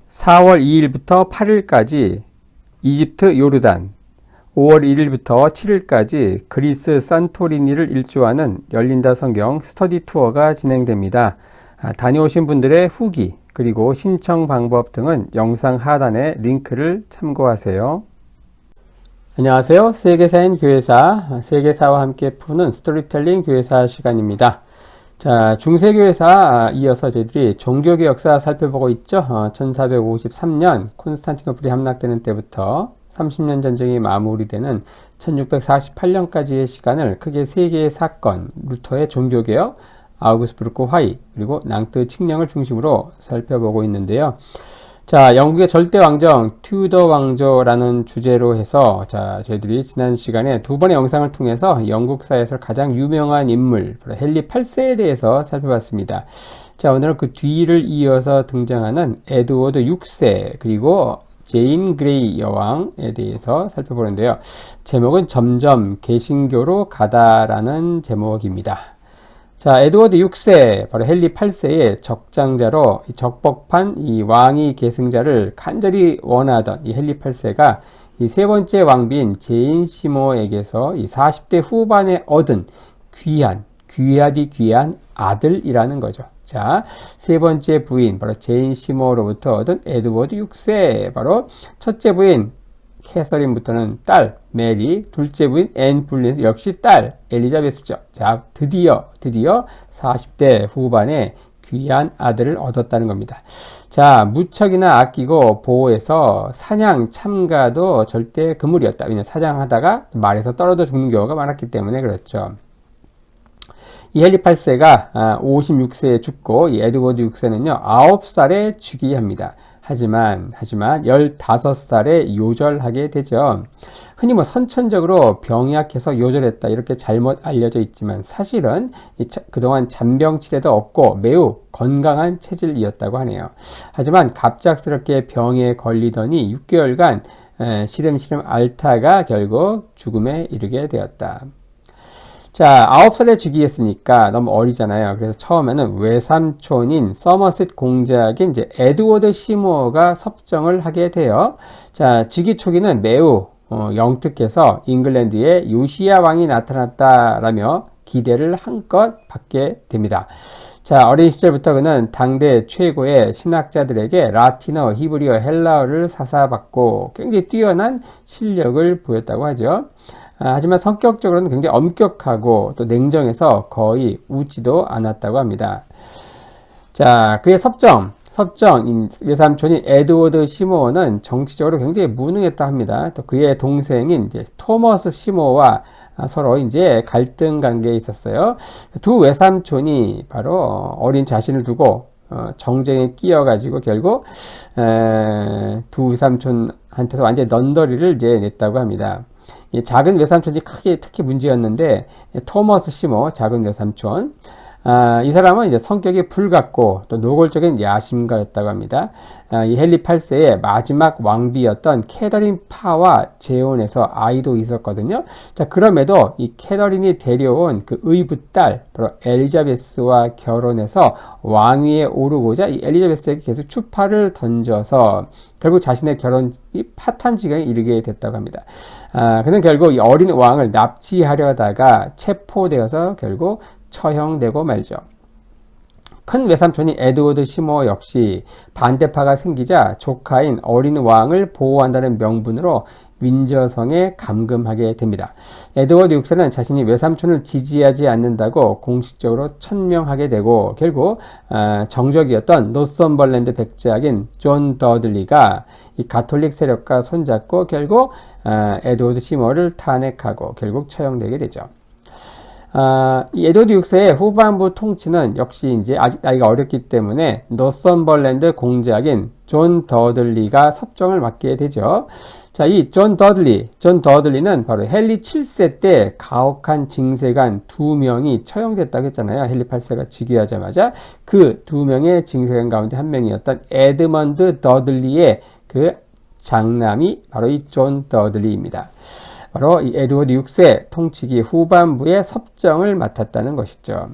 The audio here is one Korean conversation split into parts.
4월 2일부터 8일까지 이집트 요르단, 5월 1일부터 7일까지 그리스 산토리니를 일주하는 열린다 성경 스터디 투어가 진행됩니다. 다녀오신 분들의 후기 그리고 신청 방법 등은 영상 하단에 링크를 참고하세요. 안녕하세요. 세계사인 교회사, 세계사와 함께 푸는 스토리텔링 교회사 시간입니다. 자, 중세교회사 이어서 저희들이 종교계 역사 살펴보고 있죠. 1453년 콘스탄티노플이 함락되는 때부터 30년 전쟁이 마무리되는 1648년까지의 시간을 크게 세 개의 사건, 루터의 종교개혁, 아우구스부르크 화의, 그리고 낭트 칙령을 중심으로 살펴보고 있는데요. 자, 영국의 절대 왕정, 튜더 왕조라는 주제로 해서 저희들이 지난 시간에 두 번의 영상을 통해서 영국사에서 가장 유명한 인물, 헨리 8세에 대해서 살펴봤습니다. 자, 오늘은 그 뒤를 이어서 등장하는 에드워드 6세, 그리고 제인 그레이 여왕에 대해서 살펴보는데요. 제목은 점점 개신교로 가다라는 제목입니다. 자, 에드워드 6세, 바로 헨리 8세의 적장자로 적법한 이 왕위 계승자를 간절히 원하던 이 헨리 8세가 이 세 번째 왕비인 제인 시모에게서 이 40대 후반에 얻은 귀하디 귀한 아들이라는 거죠. 자, 세 번째 부인, 바로 제인 시모로부터 얻은 에드워드 6세, 바로 첫째 부인 캐서린부터는 딸 메리, 둘째 부인 앤 불린 역시 딸 엘리자베스죠. 자, 드디어 40대 후반에 귀한 아들을 얻었다는 겁니다. 자, 무척이나 아끼고 보호해서 사냥 참가도 절대 금물이었다. 왜냐하면 사냥하다가 말에서 떨어져 죽는 경우가 많았기 때문에 그렇죠. 이 헨리 8세가 56세에 죽고 이 에드워드 6세는요 9살에 즉위합니다. 하지만 15살에 요절하게 되죠. 흔히 선천적으로 병이 약해서 요절했다 이렇게 잘못 알려져 있지만 사실은 그동안 잔병 치레도 없고 매우 건강한 체질이었다고 하네요. 하지만 갑작스럽게 병에 걸리더니 6개월간 시름시름 앓다가 결국 죽음에 이르게 되었다. 자, 9살에 즉위했으니까 너무 어리잖아요. 그래서 처음에는 외삼촌인 서머셋 공작인 이제 에드워드 시모어가 섭정을 하게 돼요. 자, 즉위 초기는 매우 영특해서 잉글랜드에 요시야 왕이 나타났다라며 기대를 한껏 받게 됩니다. 자, 어린 시절부터 그는 당대 최고의 신학자들에게 라틴어, 히브리어, 헬라어를 사사받고 굉장히 뛰어난 실력을 보였다고 하죠. 하지만 성격적으로는 굉장히 엄격하고 또 냉정해서 거의 웃지도 않았다고 합니다. 자, 그의 섭정 외삼촌인 에드워드 시모어는 정치적으로 굉장히 무능했다 합니다. 또 그의 동생인 이제 토머스 시모어와 서로 이제 갈등 관계에 있었어요. 두 외삼촌이 바로 어린 자신을 두고 정쟁에 끼어가지고 결국 두 외삼촌한테서 완전히 넌더리를 이제 냈다고 합니다. 작은 외삼촌이 특히 문제였는데 토머스 시모 작은 외삼촌 이 사람은 이제 성격이 불같고 또 노골적인 야심가였다고 합니다. 이 헨리 8세의 마지막 왕비였던 캐더린 파와 재혼해서 아이도 있었거든요. 자, 그럼에도 이 캐더린이 데려온 그 의붓딸 바로 엘리자베스와 결혼해서 왕위에 오르고자 이 엘리자베스에게 계속 추파를 던져서 결국 자신의 결혼이 파탄 지경에 이르게 됐다고 합니다. 그는 결국 이 어린 왕을 납치하려다가 체포되어서 결국 처형되고 말죠. 큰 외삼촌인 에드워드 시모 역시 반대파가 생기자 조카인 어린 왕을 보호한다는 명분으로 윈저성에 감금하게 됩니다. 에드워드 6세는 자신이 외삼촌을 지지하지 않는다고 공식적으로 천명하게 되고 결국 정적이었던 노썸벌랜드 백작인 존 더들리가 이 가톨릭 세력과 손잡고 결국 에드워드 시모를 탄핵하고 결국 처형되게 되죠. 이 에드워드 6세의 후반부 통치는 역시 이제 아직 나이가 어렸기 때문에 노썸벌랜드 공작인 존 더들리가 섭정을 맡게 되죠. 자, 이 존 더들리는 바로 헨리 7세 때 가혹한 징세관 2명이 처형됐다고 했잖아요. 헨리 8세가 즉위하자마자 그 2명의 징세관 가운데 한 명이었던 에드먼드 더들리의 그 장남이 바로 이 존 더들리입니다. 바로 이 에드워드 6세 통치기 후반부에 섭정을 맡았다는 것이죠.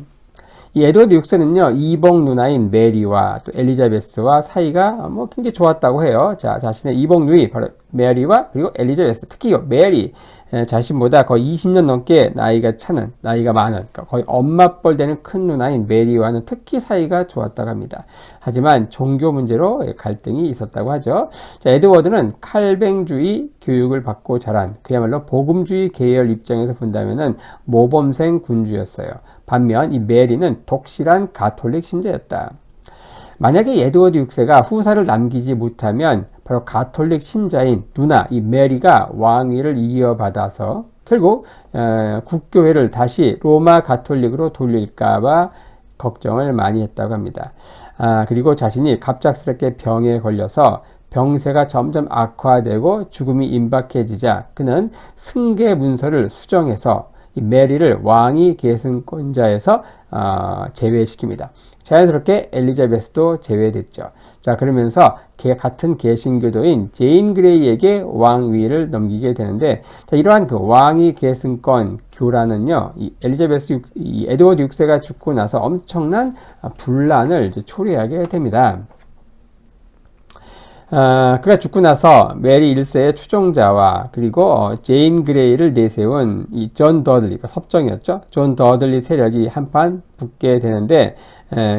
이 에드워드 6세는요, 이복 누나인 메리와 또 엘리자베스와 사이가 뭐 굉장히 좋았다고 해요. 자, 자신의 이복 누이, 바로 메리와 그리고 엘리자베스, 특히 메리, 자신보다 거의 20년 넘게 나이가 많은, 그러니까 거의 엄마뻘 되는 큰 누나인 메리와는 특히 사이가 좋았다고 합니다. 하지만 종교 문제로 갈등이 있었다고 하죠. 자, 에드워드는 칼뱅주의 교육을 받고 자란 그야말로 복음주의 계열 입장에서 본다면은 모범생 군주였어요. 반면 이 메리는 독실한 가톨릭 신자였다. 만약에 에드워드 6세가 후사를 남기지 못하면 바로 가톨릭 신자인 누나 이 메리가 왕위를 이어받아서 결국 국교회를 다시 로마 가톨릭으로 돌릴까봐 걱정을 많이 했다고 합니다. 그리고 자신이 갑작스럽게 병에 걸려서 병세가 점점 악화되고 죽음이 임박해지자 그는 승계 문서를 수정해서 이 메리를 왕위 계승권자에서 제외시킵니다. 자연스럽게 엘리자베스도 제외됐죠. 자, 그러면서 같은 개신교도인 제인 그레이에게 왕위를 넘기게 되는데, 자, 이러한 그 왕위 계승권 교란은요, 이 에드워드 6세가 죽고 나서 엄청난 분란을 이제 초래하게 됩니다. 그가 죽고 나서 메리 1세의 추종자와 그리고 제인 그레이를 내세운 이 존 더들리가 섭정이었죠. 존 더들리 세력이 한판 붙게 되는데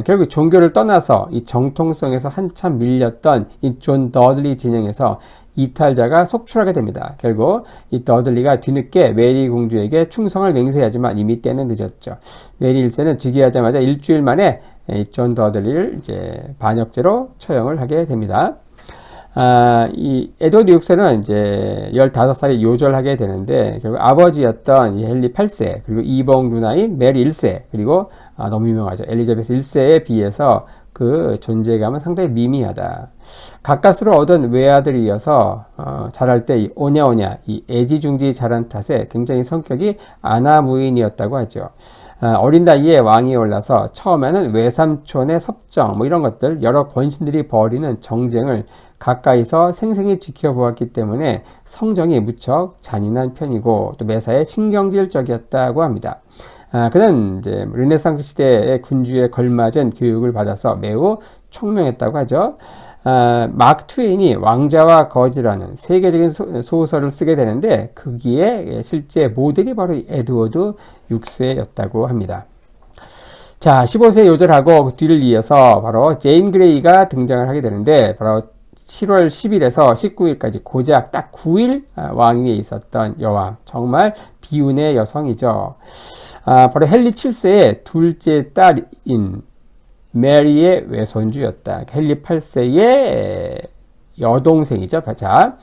결국 종교를 떠나서 이 정통성에서 한참 밀렸던 이 존 더들리 진영에서 이탈자가 속출하게 됩니다. 결국 이 더들리가 뒤늦게 메리 공주에게 충성을 맹세하지만 이미 때는 늦었죠. 메리 1세는 즉위하자마자 일주일 만에 존 더들리를 이제 반역죄로 처형을 하게 됩니다. 이 에드워드 6세는 이제 15살에 요절하게 되는데, 결국 아버지였던 이 헨리 8세, 그리고 이복 누나인 메리 1세, 그리고 너무 유명하죠. 엘리자베스 1세에 비해서 그 존재감은 상당히 미미하다. 가까스로 얻은 외아들이어서 자랄 때 이 오냐오냐, 이 애지중지 자란 탓에 굉장히 성격이 아나무인이었다고 하죠. 어린 나이에 왕위에 올라서 처음에는 외삼촌의 섭정, 뭐 이런 것들, 여러 권신들이 벌이는 정쟁을 가까이서 생생히 지켜보았기 때문에 성정이 무척 잔인한 편이고 또 매사에 신경질적이었다고 합니다. 그는 이제 르네상스 시대의 군주에 걸맞은 교육을 받아서 매우 총명했다고 하죠. 마크 트웨인이 왕자와 거지라는 세계적인 소설을 쓰게 되는데 거기에 실제 모델이 바로 에드워드 6세였다고 합니다. 자, 15세 요절하고 그 뒤를 이어서 바로 제인 그레이가 등장을 하게 되는데 바로 7월 10일에서 19일까지 고작 딱 9일 왕위에 있었던 여왕, 정말 비운의 여성이죠. 바로 헨리 7세의 둘째 딸인 메리의 외손주였다. 헨리 8세의 여동생이죠. 자,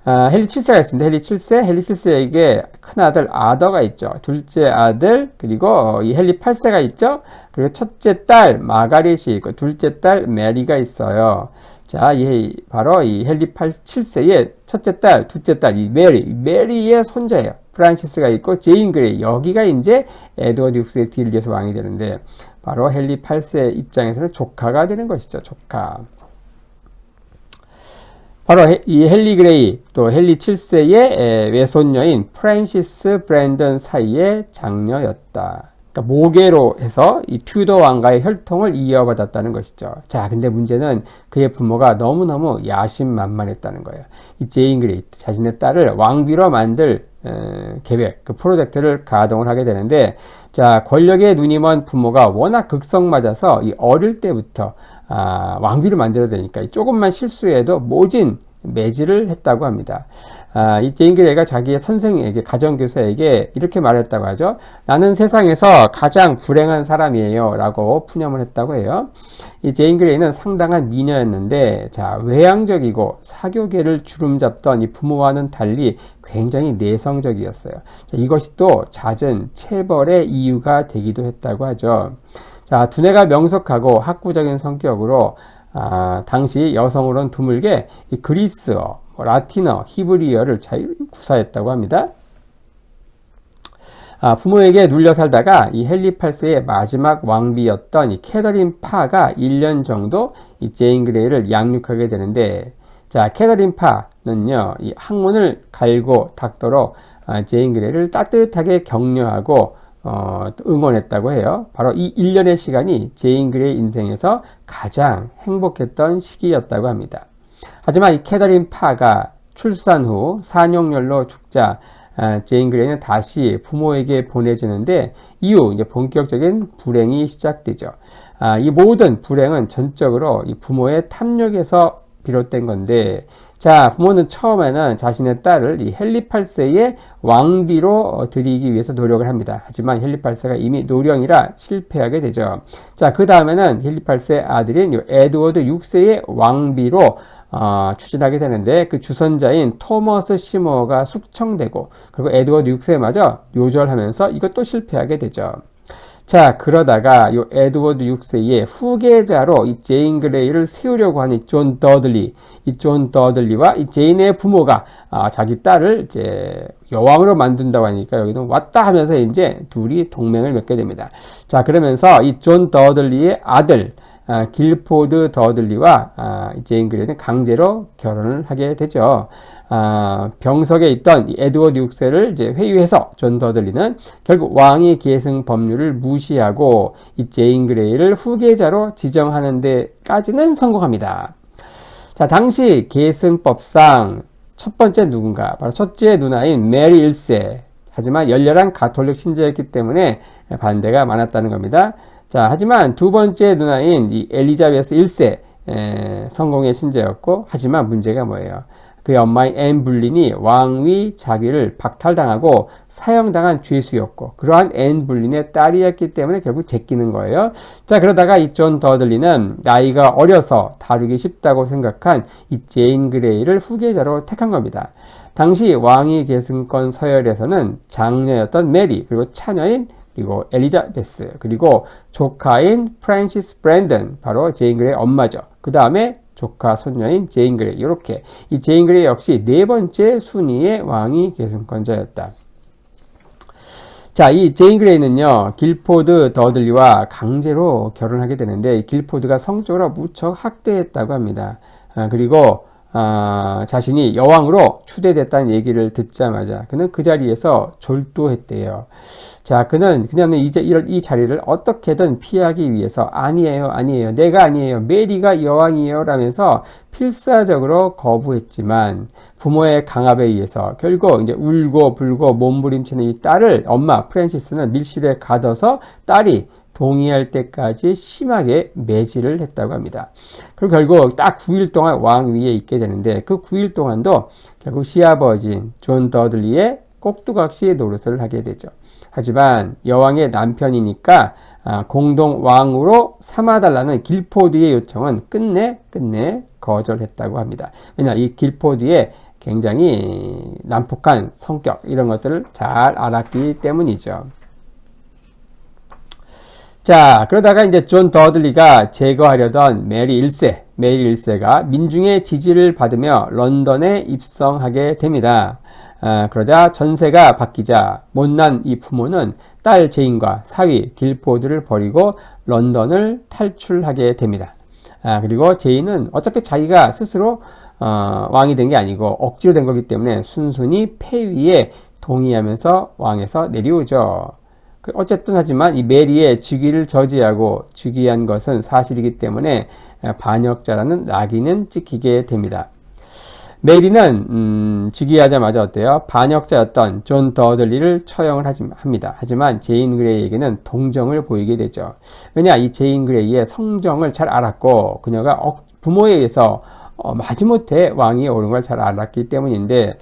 헨리 7세가 있습니다. 헨리 7세에게 큰아들 아더가 있죠. 둘째 아들, 그리고 이 헨리 8세가 있죠. 그리고 첫째 딸 마가렛이 있고 둘째 딸 메리가 있어요. 자, 바로 이 헨리 7세의 첫째 딸, 둘째 딸, 이 메리의 손자예요. 프란시스가 있고 제인 그레이, 여기가 이제 에드워드 6세의 뒤를 이어서 왕이 되는데 바로 헨리 8세 입장에서는 조카가 되는 것이죠. 조카. 바로 이 헨리 그레이 또 헨리 7세의 외손녀인 프란시스 브랜든 사이의 장녀였다. 그러니까 모계로 해서 이 튜더 왕가의 혈통을 이어받았다는 것이죠. 자, 근데 문제는 그의 부모가 너무너무 야심만만했다는 거예요. 이 제인 그레이 자신의 딸을 왕비로 만들 계획, 그 프로젝트를 가동을 하게 되는데, 자, 권력에 눈이 먼 부모가 워낙 극성맞아서 이 어릴 때부터 왕비를 만들어야 되니까 조금만 실수해도 모진 매질을 했다고 합니다. 이 제인 그레이가 자기의 선생에게, 가정교사에게 이렇게 말했다고 하죠. 나는 세상에서 가장 불행한 사람이에요 라고 푸념을 했다고 해요. 이 제인 그레이는 상당한 미녀였는데, 자, 외향적이고 사교계를 주름잡던 이 부모와는 달리 굉장히 내성적이었어요. 자, 이것이 또 잦은 체벌의 이유가 되기도 했다고 하죠. 자, 두뇌가 명석하고 학구적인 성격으로 당시 여성으로는 드물게 이 그리스어, 라틴어, 히브리어를 잘 구사했다고 합니다. 부모에게 눌려 살다가 이 헨리 8세의 마지막 왕비였던 이 캐더린 파가 1년 정도 이 제인 그레이를 양육하게 되는데, 자, 캐더린 파는요, 이 학문을 갈고 닦도록 제인 그레이를 따뜻하게 격려하고 응원했다고 해요. 바로 이 1년의 시간이 제인 그레이 인생에서 가장 행복했던 시기였다고 합니다. 하지만 이 캐더린 파가 출산 후 산용열로 죽자 제인 그레이는 다시 부모에게 보내지는데 이후 이제 본격적인 불행이 시작되죠. 이 모든 불행은 전적으로 이 부모의 탐욕에서 비롯된 건데, 자, 부모는 처음에는 자신의 딸을 이 헨리 8세의 왕비로 들이기 위해서 노력을 합니다. 하지만 헨리 8세가 이미 노령이라 실패하게 되죠. 자, 그 다음에는 헨리 8세 아들인 에드워드 6세의 왕비로 추진하게 되는데, 그 주선자인 토머스 시모어가 숙청되고, 그리고 에드워드 6세마저 요절하면서 이것도 실패하게 되죠. 자, 그러다가 요 에드워드 6세의 후계자로 이 제인 그레이를 세우려고 하는 존 더들리, 이 존 더들리와 이 제인의 부모가 자기 딸을 이제 여왕으로 만든다고 하니까 여기는 왔다 하면서 이제 둘이 동맹을 맺게 됩니다. 자, 그러면서 이 존 더들리의 아들 길포드 더들리와 제인 그레이는 강제로 결혼을 하게 되죠. 병석에 있던 이 에드워드 6세를 이제 회유해서 존 더들리는 결국 왕위 계승 법률을 무시하고 이 제인 그레이를 후계자로 지정하는 데까지는 성공합니다. 자, 당시 계승법상 첫 번째 누군가, 바로 첫째 누나인 메리 1세. 하지만 열렬한 가톨릭 신자였기 때문에 반대가 많았다는 겁니다. 자, 하지만 두 번째 누나인 이 엘리자베스 1세 성공의 신자였고, 하지만 문제가 뭐예요? 그의 엄마인 앤 불린이 왕위 자기를 박탈당하고 사형당한 죄수였고, 그러한 앤 불린의 딸이었기 때문에 결국 제끼는 거예요. 자, 그러다가 이 존 더들리는 나이가 어려서 다루기 쉽다고 생각한 이 제인 그레이를 후계자로 택한 겁니다. 당시 왕위 계승권 서열에서는 장녀였던 메리, 그리고 차녀인 그리고 엘리자베스, 그리고 조카인 프란시스 브랜든, 바로 제인 그레이의 엄마죠. 그 다음에 조카 손녀인 제인 그레이, 이렇게 이 제인 그레이 역시 네 번째 순위의 왕위 계승권자였다. 자, 이 제인 그레이는요, 길포드 더들리와 강제로 결혼하게 되는데, 이 길포드가 성적으로 무척 학대했다고 합니다. 그리고 자신이 여왕으로 추대됐다는 얘기를 듣자마자 그는 그 자리에서 졸도했대요. 자, 그는 이 자리를 어떻게든 피하기 위해서 아니에요, 내가 아니에요, 메리가 여왕이에요 라면서 필사적으로 거부했지만 부모의 강압에 의해서 결국 이제 울고 불고 몸부림치는 이 딸을 엄마 프란시스는 밀실에 가둬서 딸이 동의할 때까지 심하게 매질을 했다고 합니다. 그리고 결국 딱 9일 동안 왕위에 있게 되는데, 그 9일 동안도 결국 시아버지인 존 더들리의 꼭두각시 노릇을 하게 되죠. 하지만 여왕의 남편이니까 공동 왕으로 삼아달라는 길포드의 요청은 끝내 거절했다고 합니다. 왜냐, 이 길포드의 굉장히 난폭한 성격, 이런 것들을 잘 알았기 때문이죠. 자, 그러다가 이제 존 더들리가 제거하려던 메리 1세가 민중의 지지를 받으며 런던에 입성하게 됩니다. 그러자 전세가 바뀌자 못난 이 부모는 딸 제인과 사위 길포드를 버리고 런던을 탈출하게 됩니다. 그리고 제인은 어차피 자기가 스스로 왕이 된 게 아니고 억지로 된 거기 때문에 순순히 폐위에 동의하면서 왕에서 내려오죠. 어쨌든 하지만 이 메리의 즉위를 저지하고 즉위한 것은 사실이기 때문에 반역자라는 낙인은 찍히게 됩니다. 메리는 즉위하자마자 어때요? 반역자였던 존 더들리를 처형을 합니다. 하지만 제인 그레이에게는 동정을 보이게 되죠. 왜냐, 이 제인 그레이의 성정을 잘 알았고 그녀가 부모에 의해서 마지못해 왕위에 오른 걸 잘 알았기 때문인데,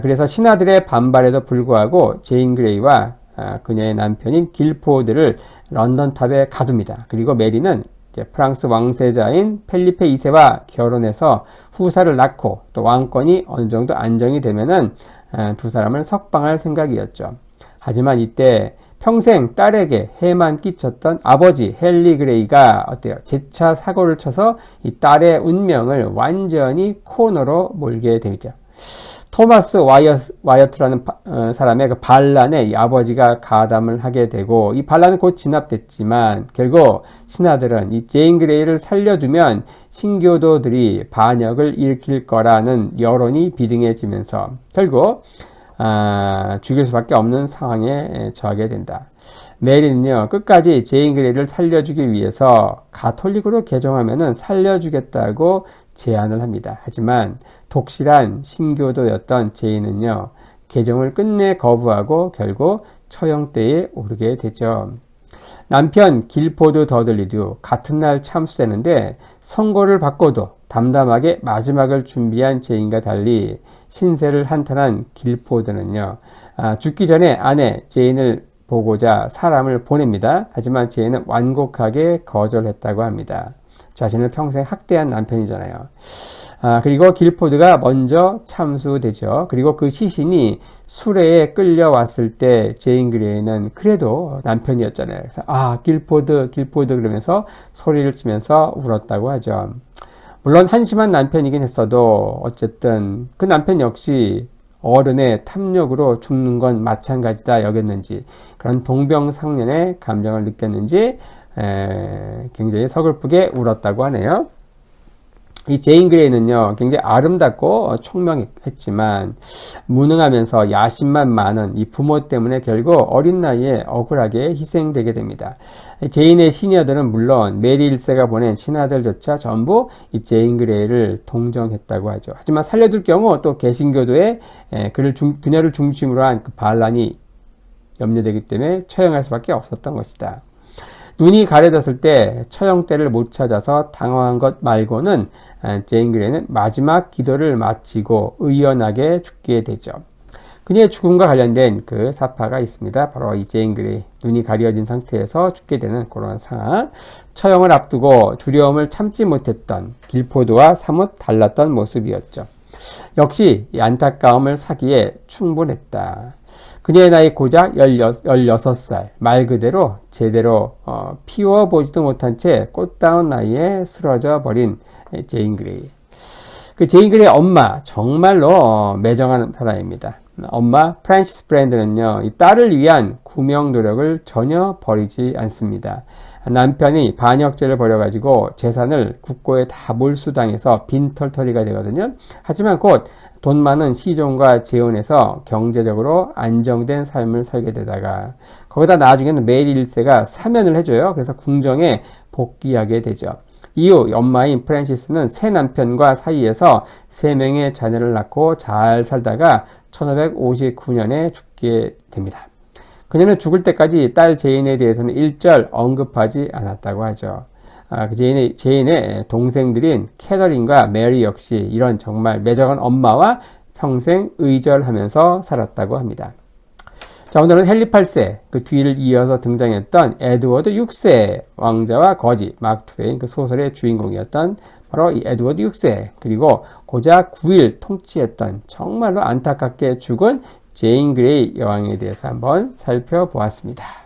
그래서 신하들의 반발에도 불구하고 제인 그레이와 그녀의 남편인 길포드를 런던 탑에 가둡니다. 그리고 메리는 프랑스 왕세자인 펠리페 2세와 결혼해서 후사를 낳고 또 왕권이 어느 정도 안정이 되면은 두 사람을 석방할 생각이었죠. 하지만 이때 평생 딸에게 해만 끼쳤던 아버지 헨리 그레이가 어때요? 재차 사고를 쳐서 이 딸의 운명을 완전히 코너로 몰게 되죠. 토마스 와이어트라는 사람의 그 반란에 이 아버지가 가담을 하게 되고, 이 반란은 곧 진압됐지만 결국 신하들은 이 제인 그레이를 살려두면 신교도들이 반역을 일으킬 거라는 여론이 비등해지면서 결국 죽일 수밖에 없는 상황에 처하게 된다. 메리는요, 끝까지 제인 그레이를 살려주기 위해서 가톨릭으로 개종하면은 살려주겠다고 제안을 합니다. 하지만 독실한 신교도였던 제인은요, 개종을 끝내 거부하고 결국 처형대에 오르게 되죠. 남편 길포드 더들리도 같은 날 참수되는데 선고를 받고도 담담하게 마지막을 준비한 제인과 달리 신세를 한탄한 길포드는요, 죽기 전에 아내 제인을 보고자 사람을 보냅니다. 하지만 제인은 완곡하게 거절했다고 합니다. 자신을 평생 학대한 남편이잖아요. 그리고 길포드가 먼저 참수되죠. 그리고 그 시신이 수레에 끌려왔을 때 제인 그레이는 그래도 남편이었잖아요. 그래서 길포드 그러면서 소리를 치면서 울었다고 하죠. 물론 한심한 남편이긴 했어도 어쨌든 그 남편 역시 어른의 탐욕으로 죽는 건 마찬가지다 여겼는지, 그런 동병상련의 감정을 느꼈는지 굉장히 서글프게 울었다고 하네요. 이 제인 그레이는요, 굉장히 아름답고 총명했지만 무능하면서 야심만 많은 이 부모 때문에 결국 어린 나이에 억울하게 희생되게 됩니다. 제인의 시녀들은 물론 메리 1세가 보낸 신하들조차 전부 이 제인 그레이를 동정했다고 하죠. 하지만 살려둘 경우 또 개신교도에 그녀를 중심으로 한 그 반란이 염려되기 때문에 처형할 수밖에 없었던 것이다. 눈이 가려졌을 때 처형대를 못 찾아서 당황한 것 말고는 제인 그레이는 마지막 기도를 마치고 의연하게 죽게 되죠. 그녀의 죽음과 관련된 그 사파가 있습니다. 바로 이 제인 그레이, 눈이 가려진 상태에서 죽게 되는 그런 상황. 처형을 앞두고 두려움을 참지 못했던 길포드와 사뭇 달랐던 모습이었죠. 역시 이 안타까움을 사기에 충분했다. 그녀의 나이 고작 16살, 말 그대로 제대로 피워보지도 못한 채 꽃다운 나이에 쓰러져 버린 제인 그레이. 그 제인 그레이의 엄마, 정말로 매정한 사람입니다. 엄마 프란시스 브랜드는요, 이 딸을 위한 구명 노력을 전혀 버리지 않습니다. 남편이 반역죄를 벌여가지고 재산을 국고에 다 몰수당해서 빈털터리가 되거든요. 하지만 곧 돈 많은 시종과 재혼해서 경제적으로 안정된 삶을 살게 되다가 거기다 나중에는 메리 1세가 사면을 해줘요. 그래서 궁정에 복귀하게 되죠. 이후 엄마인 프란시스는 새 남편과 사이에서 3명의 자녀를 낳고 잘 살다가 1559년에 죽게 됩니다. 그녀는 죽을 때까지 딸 제인에 대해서는 일절 언급하지 않았다고 하죠. 제인의 동생들인 캐더린과 메리 역시 이런 정말 매정한 엄마와 평생 의절하면서 살았다고 합니다. 자, 오늘은 헨리 8세, 그 뒤를 이어서 등장했던 에드워드 6세 왕자와 거지, 마크 트웨인 그 소설의 주인공이었던 바로 이 에드워드 6세, 그리고 고작 9일 통치했던 정말로 안타깝게 죽은 제인 그레이 여왕에 대해서 한번 살펴보았습니다.